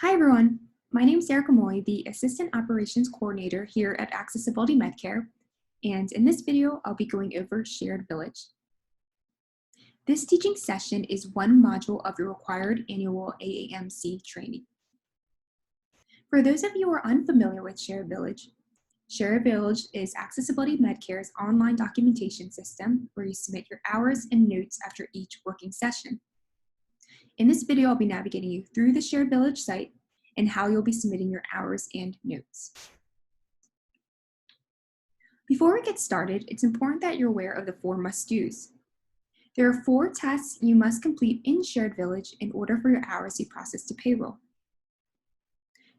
Hi everyone, my name is Erica Moy, the Assistant Operations Coordinator here at Accessibility Medcare, and in this video I'll be going over Shared Village. This teaching session is one module of your required annual AAMC training. For those of you who are unfamiliar with Shared Village is Accessibility Medcare's online documentation system where you submit your hours and notes after each working session. In this video, I'll be navigating you through the Shared Village site and how you'll be submitting your hours and notes. Before we get started, it's important that you're aware of the 4 must-dos. There are 4 tasks you must complete in Shared Village in order for your hours to be processed to payroll.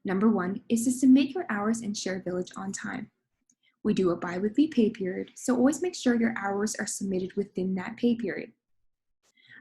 Number 1 is to submit your hours in Shared Village on time. We do a bi-weekly pay period, so always make sure your hours are submitted within that pay period.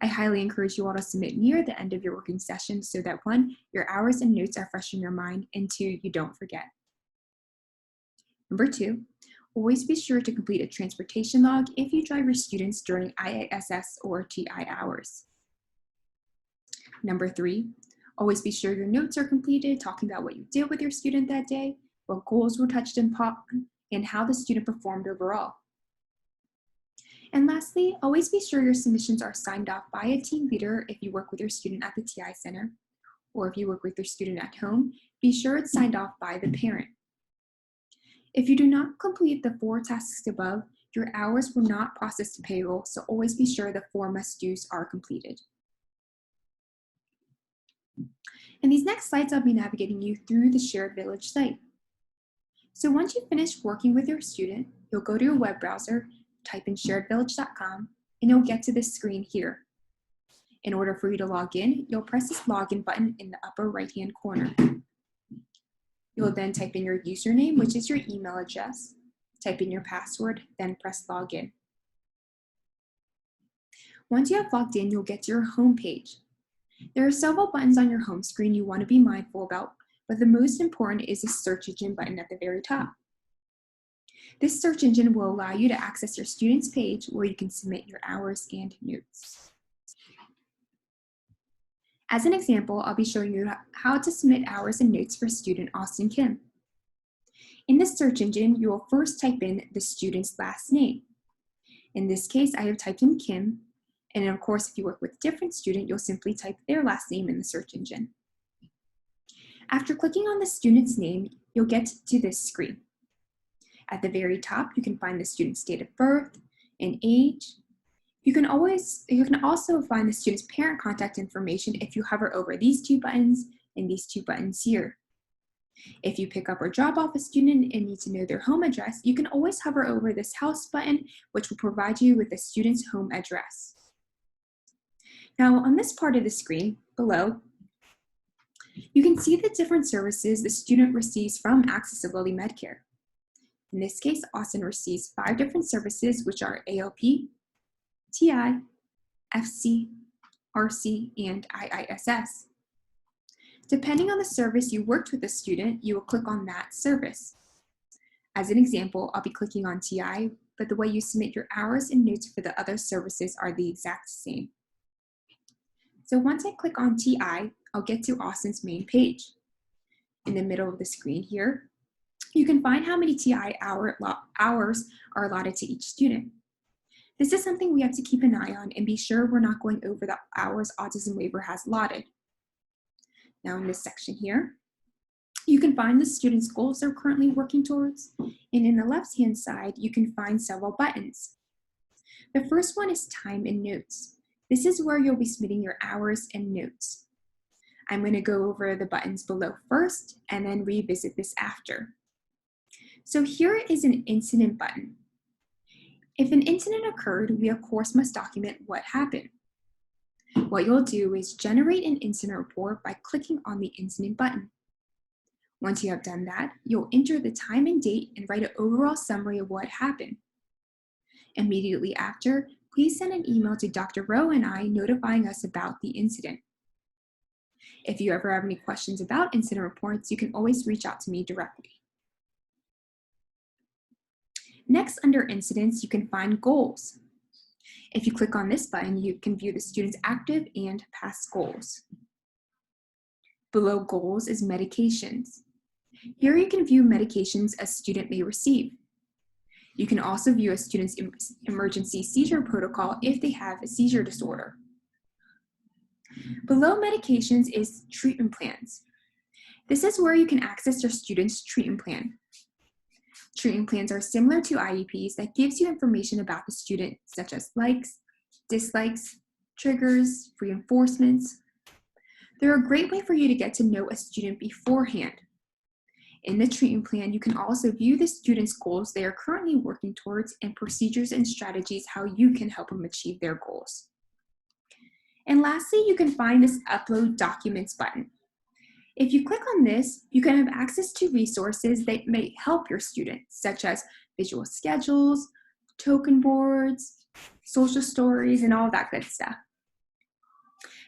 I highly encourage you all to submit near the end of your working session so that 1, your hours and notes are fresh in your mind, and 2, you don't forget. Number 2, always be sure to complete a transportation log if you drive your students during IISS or TI hours. Number 3, always be sure your notes are completed, talking about what you did with your student that day, what goals were touched upon, and how the student performed overall. And lastly, always be sure your submissions are signed off by a team leader if you work with your student at the TI Center, or if you work with your student at home, be sure it's signed off by the parent. If you do not complete the 4 tasks above, your hours will not process to payroll, so always be sure the 4 must-dos are completed. In these next slides, I'll be navigating you through the Shared Village site. So once you finish working with your student, you'll go to your web browser, type in sharedvillage.com, and you'll get to this screen here. In order for you to log in, you'll press this login button in the upper right-hand corner. You'll then type in your username, which is your email address, type in your password, then press login. Once you have logged in, you'll get to your home page. There are several buttons on your home screen you want to be mindful about, but the most important is the search engine button at the very top. This search engine will allow you to access your student's page where you can submit your hours and notes. As an example, I'll be showing you how to submit hours and notes for student Austin Kim. In the search engine, you will first type in the student's last name. In this case, I have typed in Kim, and of course, if you work with a different student, you'll simply type their last name in the search engine. After clicking on the student's name, you'll get to this screen. At the very top, you can find the student's date of birth and age. You can also find the student's parent contact information if you hover over these 2 buttons and these 2 buttons here. If you pick up or drop off a student and need to know their home address, you can always hover over this house button, which will provide you with the student's home address. Now, on this part of the screen below, you can see the different services the student receives from Accessibility Medcare. In this case, Austin receives 5 different services, which are ALP, TI, FC, RC, and IISS. Depending on the service you worked with the student, you will click on that service. As an example, I'll be clicking on TI, but the way you submit your hours and notes for the other services are the exact same. So once I click on TI, I'll get to Austin's main page. In the middle of the screen here, you can find how many TI hours are allotted to each student. This is something we have to keep an eye on and be sure we're not going over the hours Autism Waiver has allotted. Now in this section here, you can find the students' goals they're currently working towards, and in the left-hand side, you can find several buttons. The first one is Time and Notes. This is where you'll be submitting your hours and notes. I'm going to go over the buttons below first and then revisit this after. So here is an incident button. If an incident occurred, we of course must document what happened. What you'll do is generate an incident report by clicking on the incident button. Once you have done that, you'll enter the time and date and write an overall summary of what happened. Immediately after, please send an email to Dr. Rowe and I notifying us about the incident. If you ever have any questions about incident reports, you can always reach out to me directly. Next, under Incidents, you can find Goals. If you click on this button, you can view the student's active and past goals. Below goals is medications. Here you can view medications a student may receive. You can also view a student's emergency seizure protocol if they have a seizure disorder. Below medications is treatment plans. This is where you can access your student's treatment plan. Treatment plans are similar to IEPs that gives you information about the student, such as likes, dislikes, triggers, reinforcements. They're a great way for you to get to know a student beforehand. In the treatment plan, you can also view the student's goals they are currently working towards and procedures and strategies how you can help them achieve their goals. And lastly, you can find this Upload Documents button. If you click on this, you can have access to resources that may help your students, such as visual schedules, token boards, social stories, and all that good stuff.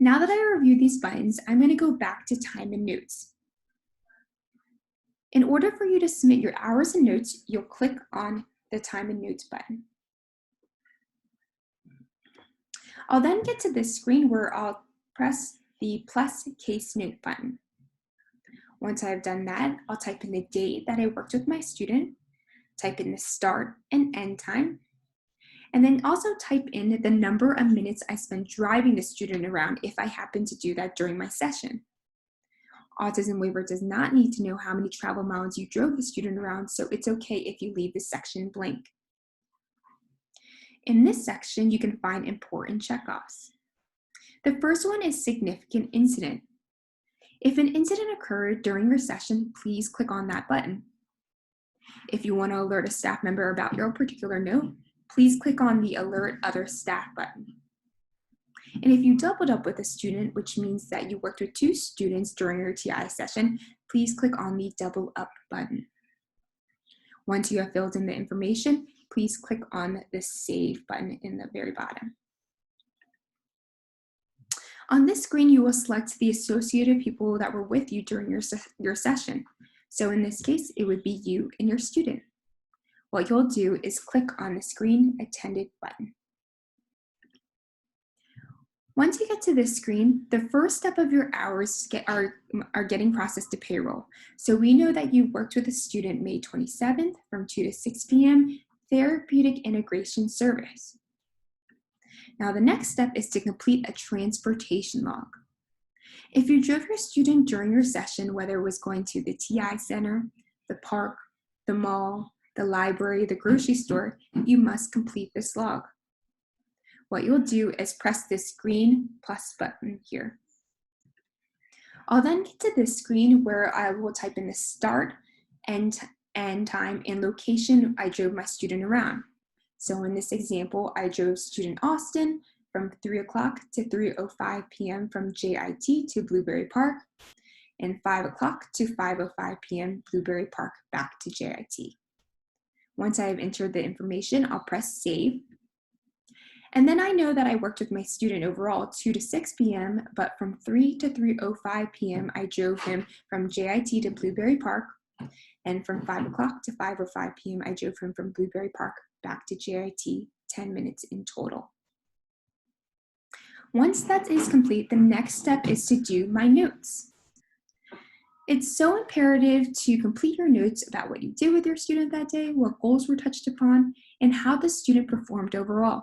Now that I reviewed these buttons, I'm going to go back to time and notes. In order for you to submit your hours and notes, you'll click on the time and notes button. I'll then get to this screen where I'll press the plus case note button. Once I've done that, I'll type in the date that I worked with my student, type in the start and end time, and then also type in the number of minutes I spent driving the student around if I happen to do that during my session. Autism Waiver does not need to know how many travel miles you drove the student around, so it's okay if you leave this section blank. In this section, you can find important checkoffs. The first one is significant incident. If an incident occurred during your session, please click on that button. If you want to alert a staff member about your particular note, please click on the Alert Other Staff button. And if you doubled up with a student, which means that you worked with 2 students during your TI session, please click on the Double Up button. Once you have filled in the information, please click on the Save button in the very bottom. On this screen, you will select the associated people that were with you during your session. So in this case, it would be you and your student. What you'll do is click on the Screen Attended button. Once you get to this screen, the first step of your hours are getting processed to payroll. So we know that you worked with a student May 27th from 2 to 6 p.m. Therapeutic Integration Service. Now the next step is to complete a transportation log. If you drove your student during your session, whether it was going to the TI center, the park, the mall, the library, the grocery store, you must complete this log. What you'll do is press this green plus button here. I'll then get to this screen where I will type in the start, end time, and location I drove my student around. So in this example, I drove student Austin from 3 o'clock to 3:05 p.m. from JIT to Blueberry Park, and 5 o'clock to 5:05 p.m. Blueberry Park back to JIT. Once I have entered the information, I'll press Save. And then I know that I worked with my student overall 2 to 6 p.m., but from 3 to 3:05 p.m., I drove him from JIT to Blueberry Park, and from 5 o'clock to 5:05 p.m., I drove him from Blueberry Park back to JIT, 10 minutes in total. Once that is complete, the next step is to do my notes. It's so imperative to complete your notes about what you did with your student that day, what goals were touched upon, and how the student performed overall.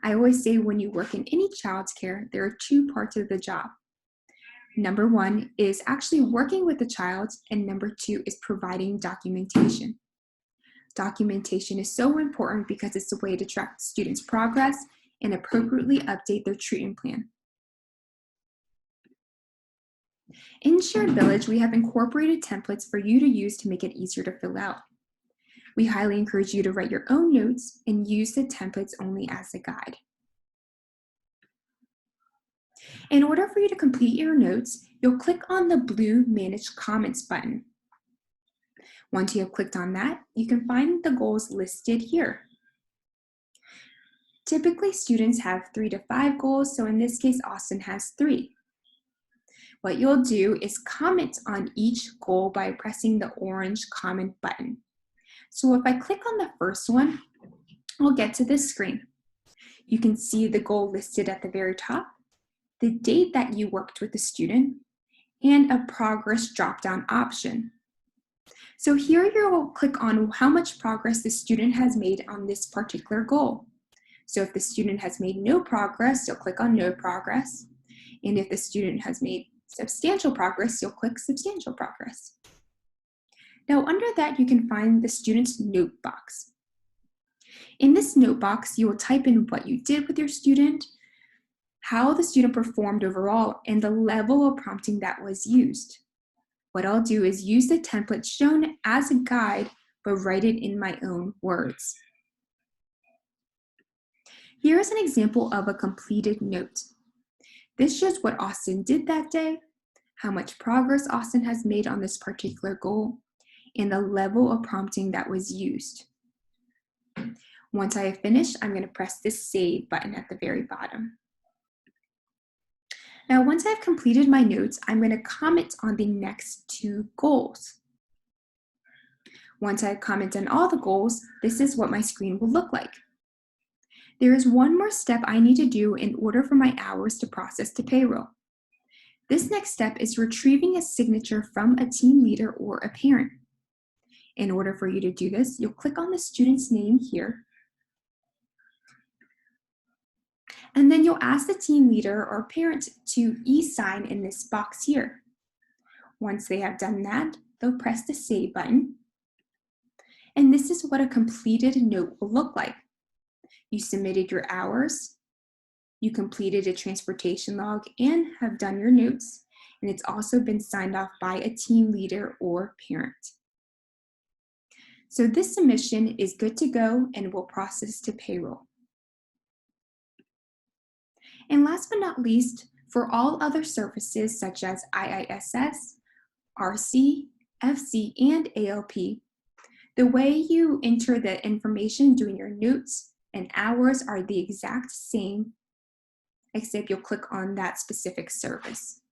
I always say when you work in any child's care, there are 2 parts of the job. Number 1 is actually working with the child, and number 2 is providing documentation. Documentation is so important because it's a way to track the student's progress and appropriately update their treatment plan. In Shared Village, we have incorporated templates for you to use to make it easier to fill out. We highly encourage you to write your own notes and use the templates only as a guide. In order for you to complete your notes, you'll click on the blue Manage Comments button. Once you have clicked on that, you can find the goals listed here. Typically, students have 3 to 5 goals, so in this case, Austin has 3. What you'll do is comment on each goal by pressing the orange comment button. So if I click on the first one, we'll get to this screen. You can see the goal listed at the very top, the date that you worked with the student, and a progress drop-down option. So here you will click on how much progress the student has made on this particular goal. So if the student has made no progress, you'll click on no progress. And if the student has made substantial progress, you'll click substantial progress. Now under that, you can find the student's note box. In this note box, you will type in what you did with your student, how the student performed overall, and the level of prompting that was used. What I'll do is use the template shown as a guide, but write it in my own words. Here is an example of a completed note. This shows what Austin did that day, how much progress Austin has made on this particular goal, and the level of prompting that was used. Once I have finished, I'm going to press this Save button at the very bottom. Now, once I've completed my notes, I'm going to comment on the next two goals. Once I comment on all the goals, this is what my screen will look like. There is one more step I need to do in order for my hours to process to payroll. This next step is retrieving a signature from a team leader or a parent. In order for you to do this, you'll click on the student's name here, and then you'll ask the team leader or parent to e-sign in this box here. Once they have done that, they'll press the Save button. And this is what a completed note will look like. You submitted your hours, you completed a transportation log and have done your notes, and it's also been signed off by a team leader or parent. So this submission is good to go and will process to payroll. And last but not least, for all other services such as IISS, RC, FC, and ALP, the way you enter the information doing your notes and hours are the exact same, except you'll click on that specific service.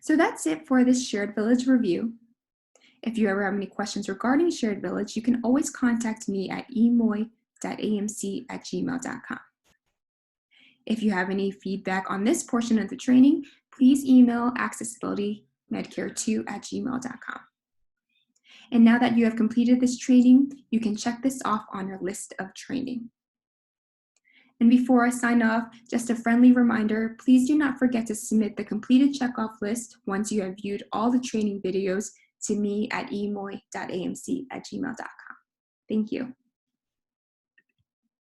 So that's it for this Shared Village review. If you ever have any questions regarding Shared Village, you can always contact me at emoy.amc@gmail.com. If you have any feedback on this portion of the training, please email accessibilitymedcare2@gmail.com. And now that you have completed this training, you can check this off on your list of training. And before I sign off, just a friendly reminder, please do not forget to submit the completed checkoff list once you have viewed all the training videos to me at emoy.amc@gmail.com. Thank you.